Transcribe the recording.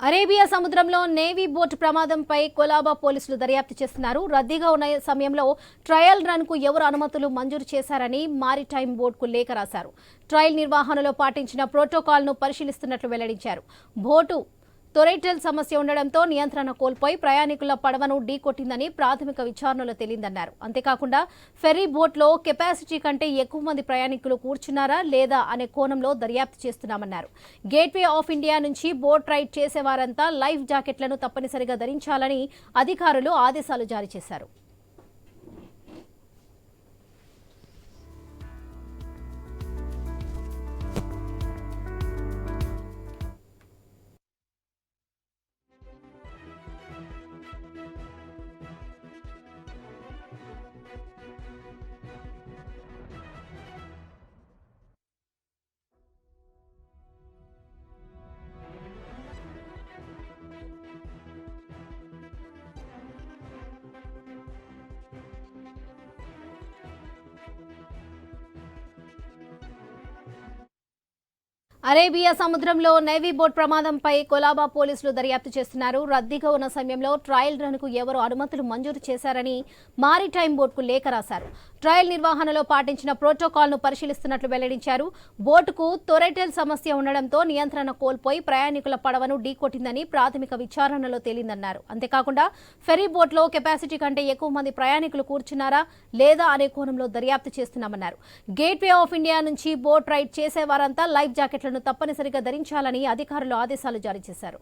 Arabia సముద్రంలో navy boat ప్రమాదంపై కొలాబా పోలీసులు దర్యాప్తు చేస్తున్నారు. రద్దీగా ఉన్న సమయంలో ట్రయల్ రన్ కు ఎవరు అనుమతులు మంజూరు చేశారని మారిటైమ్ బోర్డుకు లేఖ రాశారు. ట్రయల్ నిర్వహణలో పాటించిన ప్రోటోకాల్ ను పరిశీలిస్తున్నట్లు వెల్లడించారు. బోటు తొరైటల్ సమస్య ఉండడంతో నియంత్రణ కోల్పోయి ప్రయాణికుల పడవను ఢీకొట్టిందని ప్రాథమిక విచారణలో తేలిందన్నారు. అంతేకాకుండా ఫెర్రీ బోట్లో కెపాసిటీ కంటే ఎక్కువ మంది ప్రయాణికులు కూర్చున్నారా లేదా అనే కోణంలో దర్యాప్తు చేస్తున్నామన్నారు. గేట్వే ఆఫ్ ఇండియా నుంచి బోట్ రైడ్ చేసేవారంతా లైఫ్ జాకెట్లను తప్పనిసరిగా ధరించాలని అధికారులు ఆదేశాలు జారీ చేశారు. అరేబియా సముద్రంలో నేవీ బోట్ ప్రమాదంపై కొలాబా పోలీసులు దర్యాప్తు చేస్తున్నారు. రద్దీగా ఉన్న సమయంలో ట్రయల్ రన్ కు ఎవరు అనుమతులు మంజూరు చేశారని మారిటైమ్ బోర్డుకు లేఖ రాశారు. ట్రయల్ నిర్వహణలో పాటించిన ప్రోటోకాల్ ను పరిశీలిస్తున్నట్లు వెల్లడించారు. బోటుకు తొరైటల్ సమస్య ఉండడంతో నియంత్రణ కోల్పోయి ప్రయాణికుల పడవను ఢీకొట్టిందని ప్రాథమిక విచారణలో తేలిందన్నారు. అంతేకాకుండా ఫెర్రీ బోట్లో కెపాసిటీ కంటే ఎక్కువ మంది ప్రయాణికులు కూర్చున్నారా లేదా అనే కోణంలో దర్యాప్తు చేస్తున్నామన్నారు. గేట్వే ఆఫ్ ఇండియా నుంచి బోట్ రైడ్ చేసేవారంతా లైఫ్ జాకెట్లను తప్పనిసరిగా ధరించాలని అధికారులు ఆదేశాలు జారీ చేశారు.